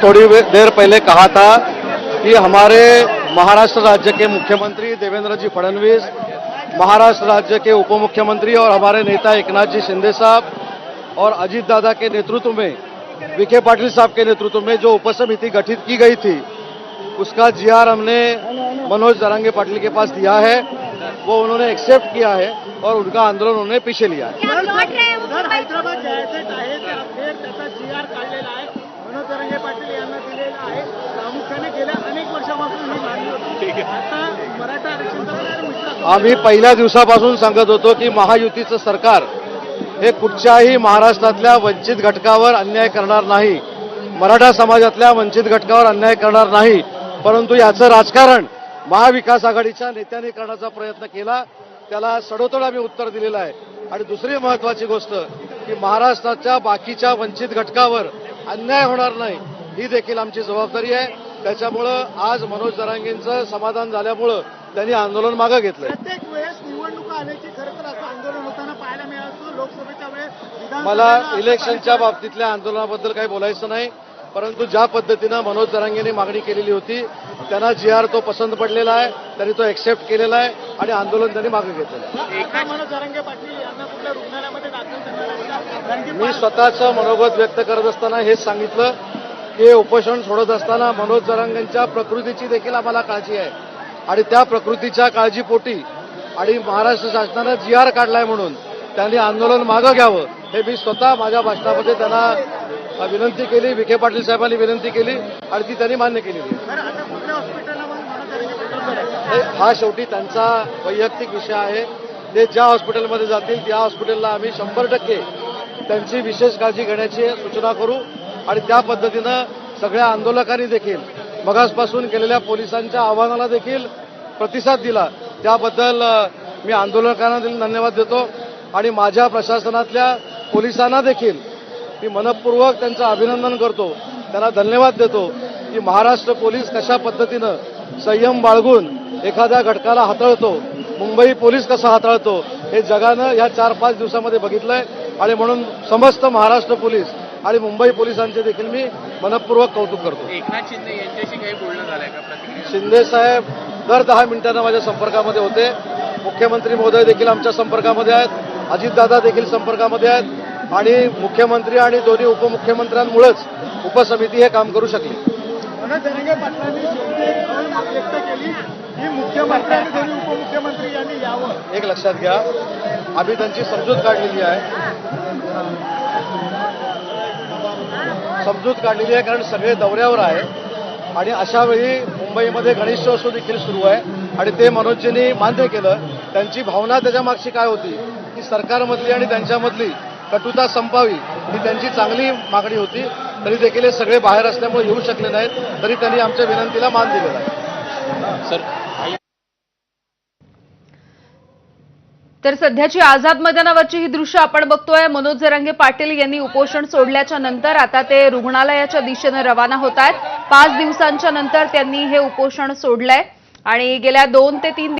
थोड़ी देर पहले कहा था कि हमारे महाराष्ट्र राज्य के मुख्यमंत्री देवेंद्र जी फडणवीस, महाराष्ट्र राज्य के उप मुख्यमंत्री और हमारे नेता एकनाथ जी शिंदे साहब और अजीत दादा के नेतृत्व में, विखे पाटिल साहब के नेतृत्व में जो उपसमिति गठित की गई थी, उसका जीआर हमने मनोज जरांगे पाटिल के पास दिया है। वो उन्होंने एक्सेप्ट किया है और उनका आंदोलन उन्होंने पीछे लिया है। हैदराबाद जायचं आहे ते अखेर त्याचा जीआर काढलेला आहे, मनोज जरांगे पाटील यांना दिलेला आहे। प्रामुख्याने गेल्या अनेक वर्षांपासून ही मागणी होती। आता मराठा आरक्षण आम्ही पहिल्या दिवसापासून सांगत होतो की महायुतीचं सरकार हे कुठच्याही महाराष्ट्रातल्या वंचित घटकावर अन्याय करणार नाही, मराठा समाजातल्या वंचित घटकावर अन्याय करणार नाही, परंतु याचं राजकारण महाविकास आघाडीच्या नेत्यांनी करण्याचा प्रयत्न केला, त्याला सडोतोड आम्ही उत्तर दिलेलं आहे। आणि दुसरी महत्त्वाची गोष्ट की महाराष्ट्राच्या बाकीच्या वंचित घटकावर अन्याय होणार नाही, ही देखील आमची जबाबदारी आहे। त्याच्यामुळं आज मनोज जरांगेंचं समाधान झाल्यामुळं त्यांनी आंदोलन मागे घेतलं। प्रत्येक वेळेस निवडणुका आल्याची खरं तर असं आंदोलन होताना पाहायला मिळालं। लोकसभेच्या वेळेस मला इलेक्शनच्या बाबतीतल्या आंदोलनाबद्दल काही बोलायचं नाही, परंतु ज्या पद्धतीनं मनोज जरांगेंनी मागणी केलेली होती त्यांना जीआर तो पसंत पडलेला आहे, त्यांनी तो एक्सेप्ट केलेला आहे आणि आंदोलन त्यांनी मागे घेतलेलं आहे। मनोज जरांगे पाटील यांना कुठल्या रुग्णालयामध्ये दाखल करण्यात आले? मी स्वतःचं मनोगत व्यक्त करत असताना हेच सांगितलं की उपोषण सोडत असताना मनोज जरांगेंच्या प्रकृतीची देखील आम्हाला काळजी आहे आणि त्या प्रकृतीच्या काळजीपोटी आणि महाराष्ट्र शासनानं जीआर काढलाय म्हणून त्यांनी आंदोलन मागं घ्यावं हे मी स्वतः माझ्या भाषणामध्ये त्यांना विनंती केली, विखे पाटील साहेबांनी विनंती केली आणि ती त्यांनी मान्य केलेली आहे। हा शेवटी त्यांचा वैयक्तिक विषय आहे, ते ज्या हॉस्पिटलमध्ये जातील त्या हॉस्पिटलला आम्ही 100% त्यांची विशेष काळजी घेण्याची सूचना करू आणि त्या पद्धतीनं सगळ्या आंदोलकांनी देखील मगासपासून केलेल्या पोलिसांच्या आव्हानाला देखील प्रतिसाद दिला, त्याबद्दल मी आंदोलकांना धन्यवाद देतो आणि माझ्या प्रशासनातल्या पोलिसांना देखील मी मनपूर्वक त्यांचं अभिनंदन करतो, त्यांना धन्यवाद देतो की महाराष्ट्र पोलीस कशा पद्धतीनं संयम बाळगून एखाद्या घटकाला हाताळतो, मुंबई पोलीस कसा हाताळतो हे जगानं या 4-5 दिवसामध्ये बघितलंय आणि म्हणून समस्त महाराष्ट्र पोलीस आणि मुंबई पोलिसांचे देखील मी मनपूर्वक कौतुक करतो। एकनाथ शिंदे यांच्याशी काही बोलणं झालंय का? प्रतिक्रिया शिंदे साहेब दर 10 मिनिटांना माझ्या संपर्कामध्ये होते, मुख्यमंत्री महोदय देखील आमच्या संपर्कामध्ये आहेत, अजितदादा देखील संपर्कामध्ये आहेत आणि मुख्यमंत्री आणि दोन्ही उपमुख्यमंत्र्यांमुळेच उपसमिती हे काम करू शकली। मनोज जरांगे पाटलांनी व्यक्त केली की मुख्यमंत्री आणि दोन्ही उपमुख्यमंत्री यांनी यावं। एक लक्षात घ्या, आम्ही त्यांची समजूत काढलेली आहे, कारण सगळे दौऱ्यावर आहे आणि अशा वेळी मुंबईमध्ये गणेशोत्सव देखील सुरू आहे आणि ते मनोजजींनी मान्य केलं। त्यांची भावना त्याच्या मागची काय होती की सरकारमधली आणि त्यांच्यामधली कटुता संपावी ही त्यांची चांगली मागणी होती, तरी देखील हे सगळे बाहेर असल्यामुळे येऊ शकले नाहीत, तरी त्यांनी आमच्या विनंतीला मान दिलेला आहे। सर, तर सध्याची आझाद मैदानावरची ही दृश्य आपण बघतोय। मनोज जरांगे पाटील यांनी उपोषण सोडल्याच्या नंतर आता ते रुग्णालयाच्या दिशेने रवाना होत आहेत। 5 दिवसांच्या नंतर त्यांनी हे उपोषण सोडलंय आणि गेल्या 2 ते 3